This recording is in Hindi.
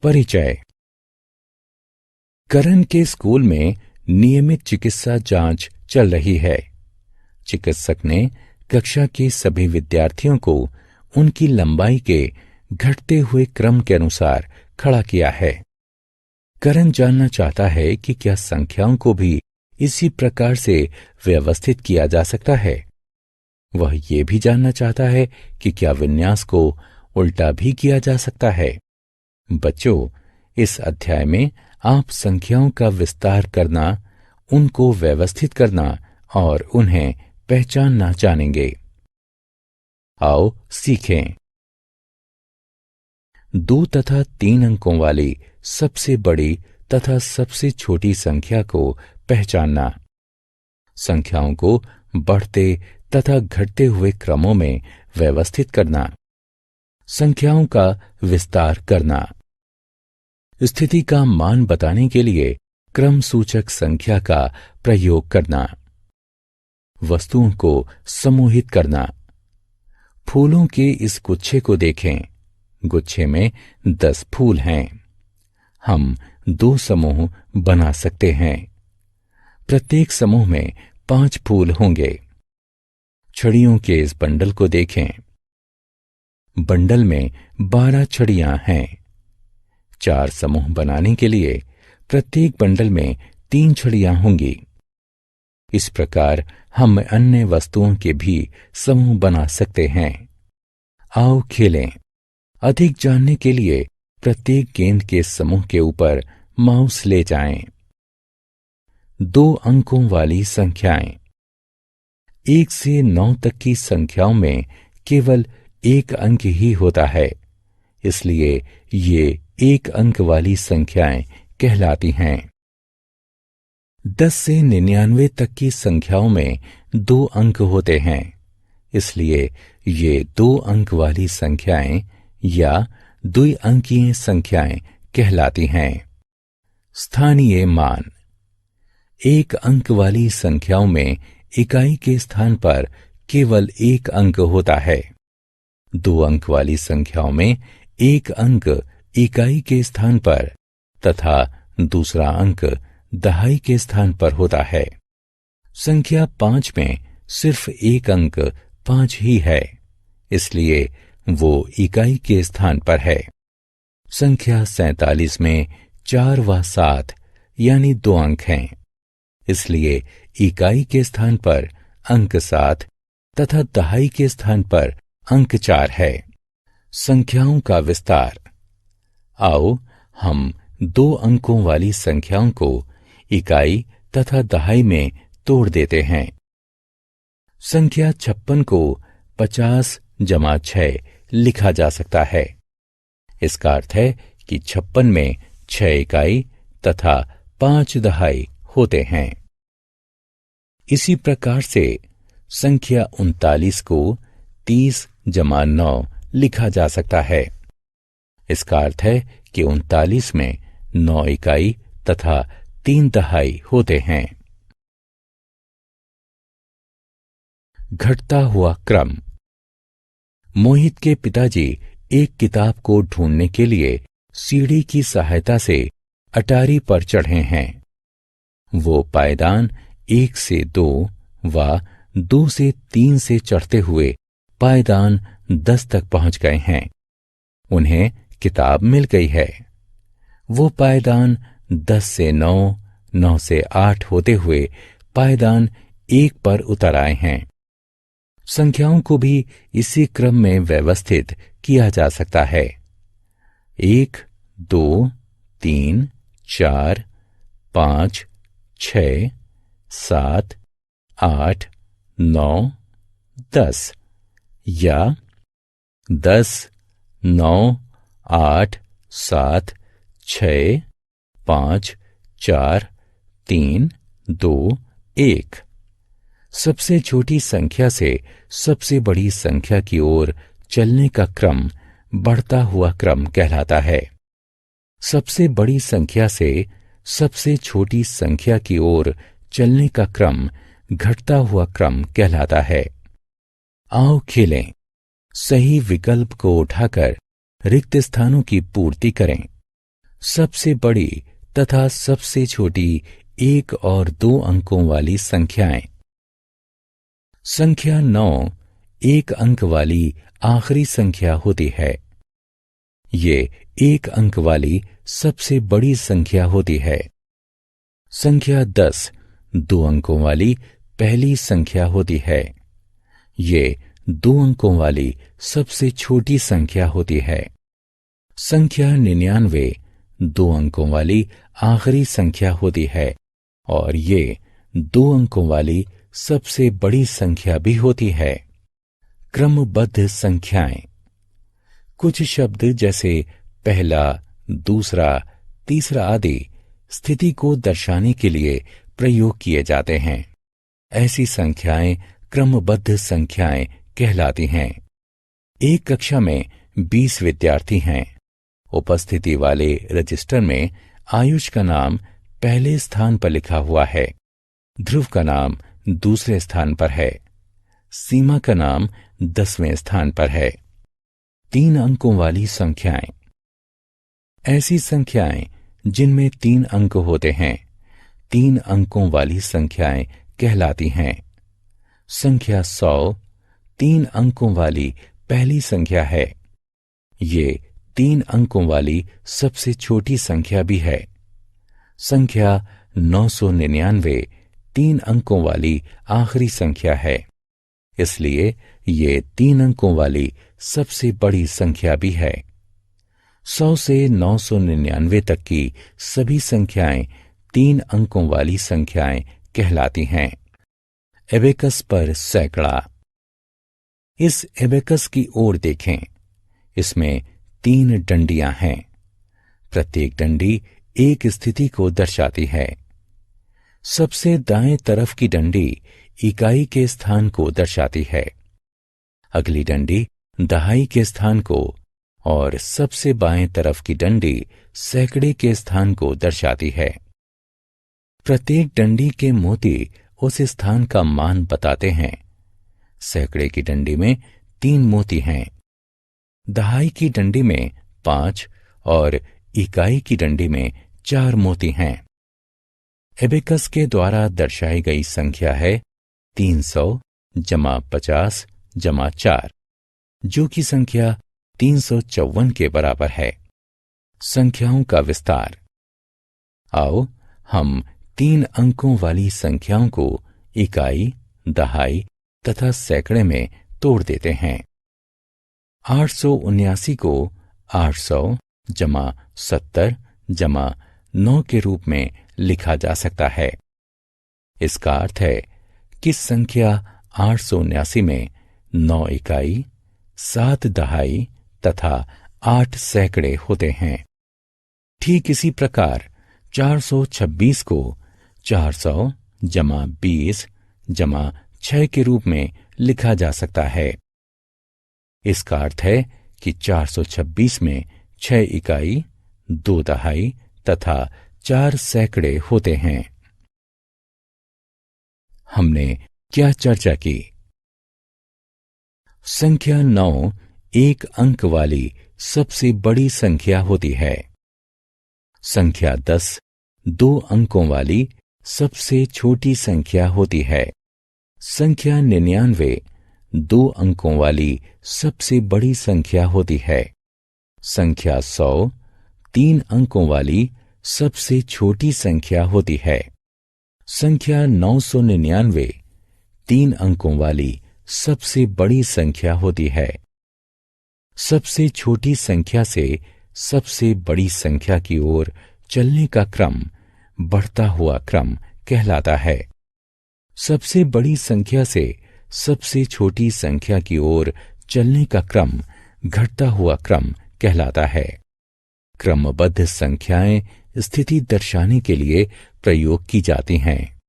परिचय। करण के स्कूल में नियमित चिकित्सा जांच चल रही है। चिकित्सक ने कक्षा के सभी विद्यार्थियों को उनकी लंबाई के घटते हुए क्रम के अनुसार खड़ा किया है। करण जानना चाहता है कि क्या संख्याओं को भी इसी प्रकार से व्यवस्थित किया जा सकता है। वह ये भी जानना चाहता है कि क्या विन्यास को उल्टा भी किया जा सकता है। बच्चों, इस अध्याय में आप संख्याओं का विस्तार करना, उनको व्यवस्थित करना और उन्हें पहचानना जानेंगे। आओ सीखें। 2 तथा 3 अंकों वाली सबसे बड़ी तथा सबसे छोटी संख्या को पहचानना। संख्याओं को बढ़ते तथा घटते हुए क्रमों में व्यवस्थित करना। संख्याओं का विस्तार करना। स्थिति का मान बताने के लिए क्रम सूचक संख्या का प्रयोग करना। वस्तुओं को समूहित करना। फूलों के इस गुच्छे को देखें। गुच्छे में 10 फूल हैं। हम 2 समूह बना सकते हैं। प्रत्येक समूह में 5 फूल होंगे। छड़ियों के इस बंडल को देखें। बंडल में 12 छड़ियां हैं। 4 समूह बनाने के लिए प्रत्येक बंडल में 3 छड़ियां होंगी। इस प्रकार हम अन्य वस्तुओं के भी समूह बना सकते हैं। आओ खेलें। अधिक जानने के लिए प्रत्येक गेंद के समूह के ऊपर माउस ले जाएं। 2 अंकों वाली संख्याएं। 1 से 9 तक की संख्याओं में केवल 1 अंक ही होता है, इसलिए ये 1 अंक वाली संख्याएं कहलाती हैं। 10 से 99 तक की संख्याओं में 2 अंक होते हैं, इसलिए ये 2 अंक वाली संख्याएं या द्विअंकीय संख्याएं कहलाती हैं। स्थानीय मान। 1 अंक वाली संख्याओं में इकाई के स्थान पर केवल 1 अंक होता है। 2 अंक वाली संख्याओं में 1 अंक इकाई के स्थान पर तथा दूसरा अंक दहाई के स्थान पर होता है। संख्या 5 में सिर्फ 1 अंक 5 ही है, इसलिए वो इकाई के स्थान पर है। संख्या 47 में 4 व 7 यानी 2 अंक हैं, इसलिए इकाई के स्थान पर अंक 7 तथा दहाई के स्थान पर अंक 4 है। संख्याओं का विस्तार। आओ हम 2 अंकों वाली संख्याओं को इकाई तथा दहाई में तोड़ देते हैं। संख्या 56 को 50 + 6 लिखा जा सकता है। इसका अर्थ है कि 56 में 6 इकाई तथा 5 दहाई होते हैं। इसी प्रकार से संख्या 39 को 30 + 9 लिखा जा सकता है। इसका अर्थ है कि 39 में 9 इकाई तथा 3 दहाई होते हैं। घटता हुआ क्रम। मोहित के पिताजी एक किताब को ढूंढने के लिए सीढ़ी की सहायता से अटारी पर चढ़े हैं। वो पायदान 1 से 2 व 2 से 3 से चढ़ते हुए पायदान 10 तक पहुंच गए हैं। उन्हें किताब मिल गई है। वो पायदान 10 से 9, 9 से 8 होते हुए पायदान 1 पर उतर आए हैं। संख्याओं को भी इसी क्रम में व्यवस्थित किया जा सकता है। 1, 2, 3, 4, 5, 6, 7, 8, 9, 10 या 10, 9, 8, 7, 6, 5, 4, 3, 2, 1। सबसे छोटी संख्या से सबसे बड़ी संख्या की ओर चलने का क्रम बढ़ता हुआ क्रम कहलाता है। सबसे बड़ी संख्या से सबसे छोटी संख्या की ओर चलने का क्रम घटता हुआ क्रम कहलाता है। आओ खेलें। सही विकल्प को उठाकर रिक्त स्थानों की पूर्ति करें। सबसे बड़ी तथा सबसे छोटी 1 और 2 अंकों वाली संख्याएं। संख्या 9 1 अंक वाली आखिरी संख्या होती है। ये 1 अंक वाली सबसे बड़ी संख्या होती है। संख्या 10 2 अंकों वाली पहली संख्या होती है। ये 2 अंकों वाली सबसे छोटी संख्या होती है। संख्या 99 2 अंकों वाली आखिरी संख्या होती है और ये 2 अंकों वाली सबसे बड़ी संख्या भी होती है। क्रमबद्ध संख्याएं। कुछ शब्द जैसे पहला, दूसरा, तीसरा आदि स्थिति को दर्शाने के लिए प्रयोग किए जाते हैं। ऐसी संख्याएं क्रमबद्ध संख्याएं कहलाती हैं। एक कक्षा में 20 विद्यार्थी हैं। उपस्थिति वाले रजिस्टर में आयुष का नाम पहले स्थान पर लिखा हुआ है, ध्रुव का नाम दूसरे स्थान पर है, सीमा का नाम 10वें स्थान पर है। 3 अंकों वाली संख्याएं। ऐसी संख्याएं जिनमें 3 अंक होते हैं 3 अंकों वाली संख्याएं कहलाती हैं। संख्या 100 3 अंकों वाली पहली संख्या है। ये 3 अंकों वाली सबसे छोटी संख्या भी है। संख्या 999 3 अंकों वाली आखिरी संख्या है, इसलिए ये 3 अंकों वाली सबसे बड़ी संख्या भी है। 100 से 999 तक की सभी संख्याएं 3 अंकों वाली संख्याएं कहलाती हैं। एबेकस पर सैकड़ा। इस एबेकस की ओर देखें। इसमें 3 डंडियां हैं। प्रत्येक डंडी एक स्थिति को दर्शाती है। सबसे दाएं तरफ की डंडी इकाई के स्थान को दर्शाती है, अगली डंडी दहाई के स्थान को और सबसे बाएं तरफ की डंडी सैकड़े के स्थान को दर्शाती है। प्रत्येक डंडी के मोती उस स्थान का मान बताते हैं। सैकड़े की डंडी में 3 मोती हैं, दहाई की डंडी में 5 और इकाई की डंडी में 4 मोती हैं। एबेकस के द्वारा दर्शाई गई संख्या है 300 जमा 50 जमा 4, जो कि संख्या 354 के बराबर है। संख्याओं का विस्तार। आओ हम 3 अंकों वाली संख्याओं को इकाई, दहाई तथा सैकड़े में तोड़ देते हैं। 879 को 800 जमा 70 जमा 9 के रूप में लिखा जा सकता है। इसका अर्थ है कि संख्या 879 में 9 इकाई, 7 दहाई तथा 8 सैकड़े होते हैं। ठीक इसी प्रकार 426 को 400 जमा 20 जमा 6 के रूप में लिखा जा सकता है। इसका अर्थ है कि 426 में 6 इकाई, 2 दहाई तथा 4 सैकड़े होते हैं। हमने क्या चर्चा की? संख्या 9 1 अंक वाली सबसे बड़ी संख्या होती है। संख्या 10 2 अंकों वाली सबसे छोटी संख्या होती है। संख्या 99 2 अंकों वाली सबसे बड़ी संख्या होती है। संख्या 100 3 अंकों वाली सबसे छोटी संख्या होती है। संख्या 999 3 अंकों वाली सबसे बड़ी संख्या होती है। सबसे छोटी संख्या से सबसे बड़ी संख्या की ओर चलने का क्रम बढ़ता हुआ क्रम कहलाता है। सबसे बड़ी संख्या से सबसे छोटी संख्या की ओर चलने का क्रम घटता हुआ क्रम कहलाता है। क्रमबद्ध संख्याएं स्थिति दर्शाने के लिए प्रयोग की जाती हैं।